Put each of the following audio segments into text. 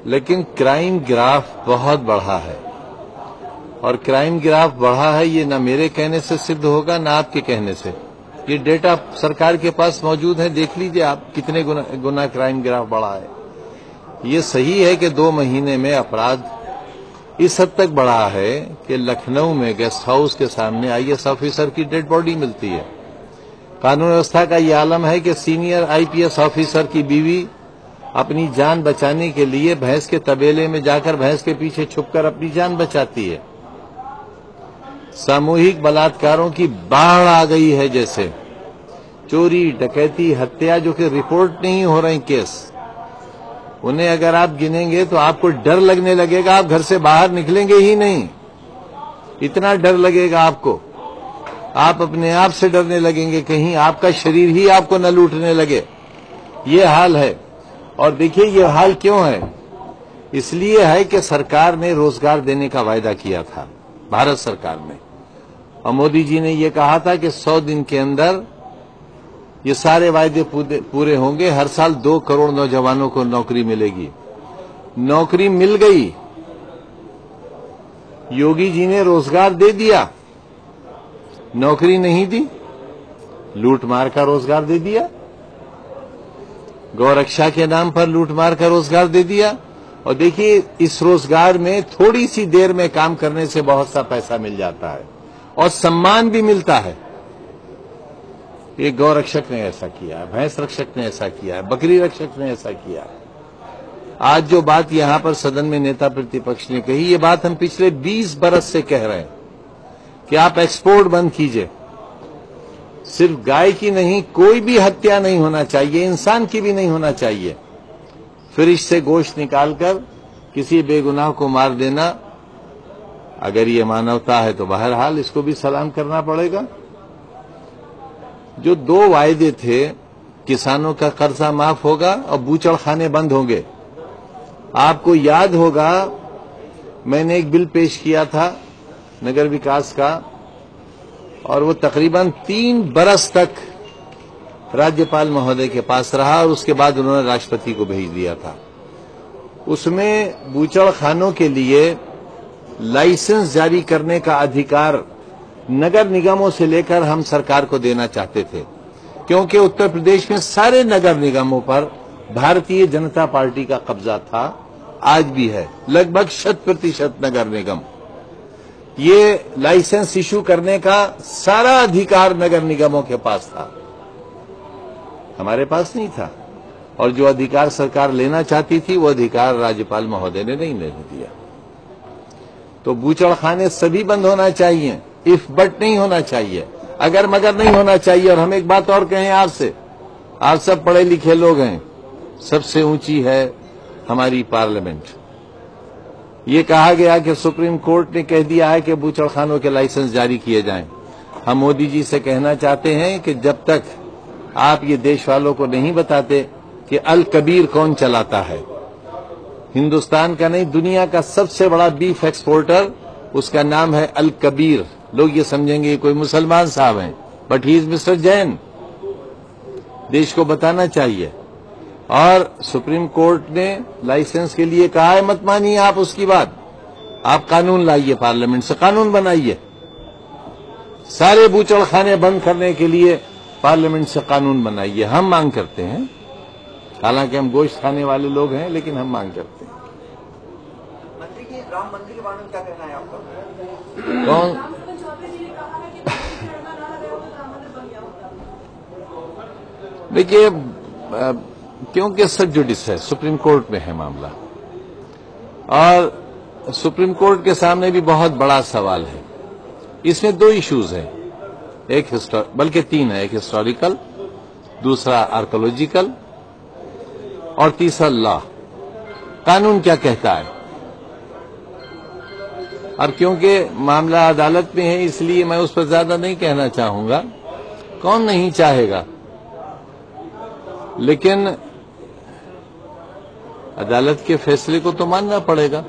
لیکن crime graph بہت بڑھا ہے، اور کرائم گراف بڑھا ہے یہ نہ میرے کہنے سے سدھ ہوگا نہ آپ کے کہنے سے. یہ ڈیٹا سرکار کے پاس موجود ہے، دیکھ لیجئے آپ کتنے گنا کرائم گراف بڑھا ہے. یہ صحیح ہے کہ 2 مہینے میں اپرادھ اس حد تک بڑھا ہے کہ لکھنؤ میں گیسٹ ہاؤس کے سامنے آئی ایس آفیسر کی ڈیڈ باڈی ملتی ہے. قانون ویوستھا کا یہ عالم ہے کہ senior I P S officer کی بیوی اپنی جان بچانے کے لیے بھینس کے طبیلے میں جا کر بھینس کے پیچھے چھپ کر اپنی جان بچاتی ہے. ساموہک بلاತ್ಕಾروں کی باڑھ آ گئی ہے، جیسے چوری، ڈکیتی، ہتیا، جو کہ رپورٹ نہیں ہو رہے کیس. انہیں اگر آپ گنیں گے تو آپ کو ڈر لگنے لگے گا، آپ گھر سے باہر نکلیں گے ہی نہیں، اتنا ڈر لگے گا آپ کو. آپ اپنے آپ سے ڈرنے لگیں گے کہیں آپ کا شریر ہی آپ کو نہ لوٹنے لگے. یہ حال ہے. اور دیکھیے یہ حال کیوں ہے؟ اس لیے ہے کہ سرکار نے روزگار دینے کا وعدہ کیا تھا، بھارت سرکار نے، اور مودی جی نے یہ کہا تھا کہ 100 دن کے اندر یہ سارے وعدے پورے ہوں گے. ہر سال 2 کروڑ نوجوانوں کو نوکری ملے گی. نوکری مل گئی، یوگی جی نے روزگار دے دیا، نوکری نہیں دی، لوٹ مار کا روزگار دے دیا، گو رکشا کے نام پر لوٹ مار کا روزگار دے دیا. اور دیکھیے اس روزگار میں تھوڑی سی دیر میں کام کرنے سے بہت سا پیسہ مل جاتا ہے اور سمان بھی ملتا ہے. ایک گو رکشک نے ایسا کیا ہے، بھینس رکشک نے ایسا کیا ہے، بکری رکشک نے ایسا کیا ہے. آج جو بات یہاں پر صدن میں نیتا پرتیپکش نے کہی، یہ بات ہم پچھلے 20 برس سے کہہ رہے ہیں کہ آپ ایکسپورٹ بند کیجئے. صرف گائے کی نہیں، کوئی بھی ہتیا نہیں ہونا چاہیے، انسان کی بھی نہیں ہونا چاہیے. فریج سے گوشت نکال کر کسی بے گناہ کو مار دینا، اگر یہ مانوتا ہے تو بہرحال اس کو بھی سلام کرنا پڑے گا. جو 2 وعدے تھے، کسانوں کا قرضہ معاف ہوگا اور بوچڑ خانے بند ہوں گے. آپ کو یاد ہوگا میں نے ایک بل پیش کیا تھا نگر وکاس کا، اور وہ تقریباً 3 برس تک راجیپال مہودے کے پاس رہا، اور اس کے بعد انہوں نے راشٹرپتی کو بھیج دیا تھا. اس میں بوچڑ خانوں کے لیے لائسنس جاری کرنے کا ادھیکار نگر نگموں سے لے کر ہم سرکار کو دینا چاہتے تھے، کیونکہ اتر پردیش میں سارے نگر نگموں پر بھارتیہ جنتا پارٹی کا قبضہ تھا، آج بھی ہے. لگ بھگ 100% نگر نگم، یہ لائسنس ایشو کرنے کا سارا ادھیکار نگر نگموں کے پاس تھا، ہمارے پاس نہیں تھا. اور جو ادھیکار سرکار لینا چاہتی تھی وہ ادھیکار راجیپال مہودے نے نہیں لینے دیا. تو بوچڑ خانے سبھی بند ہونا چاہیے، اف بٹ نہیں ہونا چاہیے، اگر مگر نہیں ہونا چاہیے. اور ہم ایک بات اور کہیں آپ سے، آپ سب پڑھے لکھے لوگ ہیں، سب سے اونچی ہے ہماری پارلیمنٹ. یہ کہا گیا کہ سپریم کورٹ نے کہہ دیا ہے کہ بوچڑ خانوں کے لائسنس جاری کیے جائیں. ہم مودی جی سے کہنا چاہتے ہیں کہ جب تک آپ یہ دیش والوں کو نہیں بتاتے کہ الکبیر کون چلاتا ہے، ہندوستان کا نہیں دنیا کا سب سے بڑا بیف ایکسپورٹر، اس کا نام ہے الکبیر. لوگ یہ سمجھیں گے یہ کوئی مسلمان صاحب ہیں، but he is Mr Jain. دیش کو بتانا چاہیے. اور سپریم کورٹ نے لائسنس کے لیے کہا ہے، مت مانیے آپ اس کی بات، آپ قانون لائیے، پارلیمنٹ سے قانون بنائیے، سارے بوچڑ خانے بند کرنے کے لیے پارلیمنٹ سے قانون بنائیے. ہم مانگ کرتے ہیں، حالانکہ ہم گوشت کھانے والے لوگ ہیں، لیکن ہم مانگ کرتے ہیں. منتری کی رام مندر کے بارے میں کیا کہنا ہے آپ کا؟ کون دیکھیے، کیونکہ سب جوڈس ہے، سپریم کورٹ میں ہے معاملہ، اور سپریم کورٹ کے سامنے بھی بہت بڑا سوال ہے. اس میں 2 ایشوز ہیں، بلکہ 3 ہے. ایک ہسٹوریکل، دوسرا آرکولوجیکل، اور تیسرا لا، قانون کیا کہتا ہے. اور کیونکہ معاملہ عدالت میں ہے اس لیے میں اس پر زیادہ نہیں کہنا چاہوں گا. کون نہیں چاہے گا، لیکن عدالت کے فیصلے کو تو ماننا پڑے گا.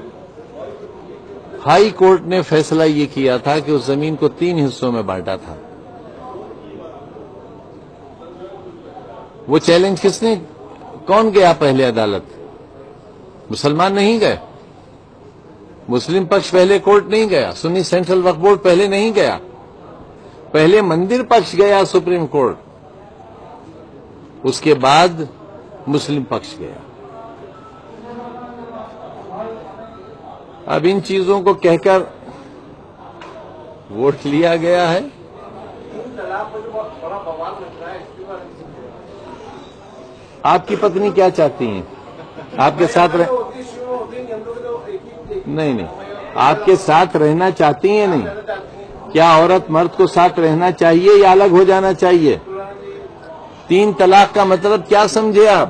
ہائی کورٹ نے فیصلہ یہ کیا تھا کہ اس زمین کو 3 حصوں میں بانٹا تھا. وہ چیلنج کس نے، کون گیا پہلے عدالت؟ مسلمان نہیں گئے، مسلم پکش پہلے کورٹ نہیں گیا، سنی سینٹرل وقف بورڈ پہلے نہیں گیا، پہلے مندر پکش گیا سپریم کورٹ، اس کے بعد مسلم پکش گیا۔ اب ان چیزوں کو کہہ کر ووٹ لیا گیا ہے۔ آپ کی پتنی کیا چاہتی ہیں؟ آپ کے ساتھ نہیں، آپ کے ساتھ رہنا چاہتی ہیں؟ نہیں، کیا عورت مرد کو ساتھ رہنا چاہیے یا الگ ہو جانا چاہیے؟ 3 طلاق کا مطلب کیا سمجھے آپ؟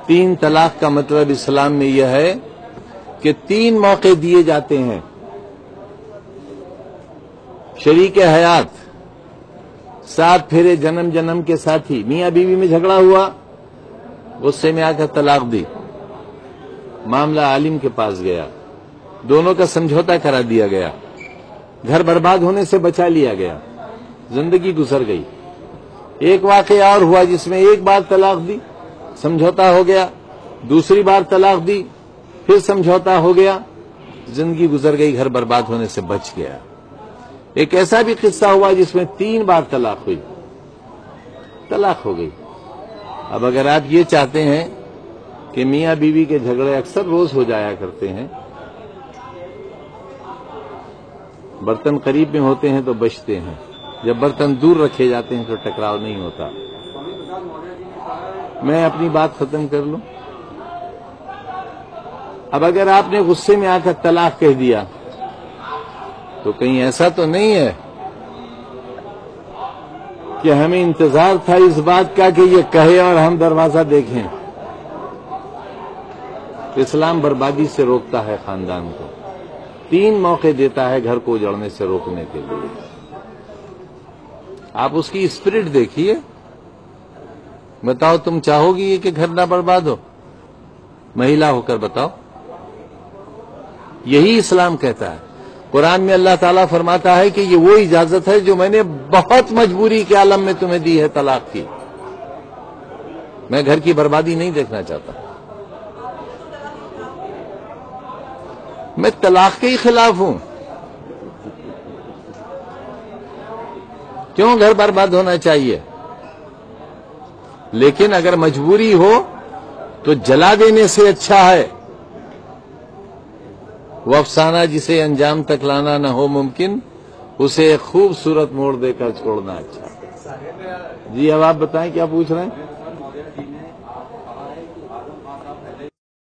3 طلاق کا مطلب اسلام میں یہ ہے کہ 3 موقع دیے جاتے ہیں۔ شریک حیات، 7 پھیرے جنم جنم کے ساتھی، میاں بیوی میں جھگڑا ہوا، غصے میں آ کر طلاق دی، معاملہ عالم کے پاس گیا، دونوں کا سمجھوتا کرا دیا گیا، گھر برباد ہونے سے بچا لیا گیا، زندگی گزر گئی۔ ایک واقعہ اور ہوا جس میں ایک بار طلاق دی، سمجھوتا ہو گیا، دوسری بار طلاق دی، پھر سمجھوتا ہو گیا، زندگی گزر گئی، گھر برباد ہونے سے بچ گیا۔ ایک ایسا بھی قصہ ہوا جس میں 3 بار طلاق ہوئی، طلاق ہو گئی۔ اب اگر آپ یہ چاہتے ہیں کہ میاں بیوی کے جھگڑے اکثر روز ہو جایا کرتے ہیں، برتن قریب میں ہوتے ہیں تو بچتے ہیں، جب برتن دور رکھے جاتے ہیں تو ٹکراؤ نہیں ہوتا۔ میں اپنی بات ختم کر لوں۔ اب اگر آپ نے غصے میں آ کر طلاق کہہ دیا تو کہیں ایسا تو نہیں ہے کہ ہمیں انتظار تھا اس بات کا کہ یہ کہے اور ہم دروازہ دیکھیں؟ اسلام بربادی سے روکتا ہے خاندان کو، 3 موقع دیتا ہے گھر کو اجڑنے سے روکنے کے لیے۔ آپ اس کی اسپرٹ دیکھیے، بتاؤ تم چاہو گی یہ کہ گھر نہ برباد ہو؟ مہیلا ہو کر بتاؤ۔ یہی اسلام کہتا ہے۔ قرآن میں اللہ تعالیٰ فرماتا ہے کہ یہ وہ اجازت ہے جو میں نے بہت مجبوری کے عالم میں تمہیں دی ہے طلاق کی۔ میں گھر کی بربادی نہیں دیکھنا چاہتا، میں طلاق کے ہی خلاف ہوں۔ کیوں گھر برباد ہونا چاہیے؟ لیکن اگر مجبوری ہو تو جلا دینے سے اچھا ہے۔ وہ افسانہ جسے انجام تک لانا نہ ہو ممکن، اسے ایک خوبصورت موڑ دے کر چھوڑنا اچھا۔ جی اب آپ بتائیں کیا پوچھ رہے ہیں؟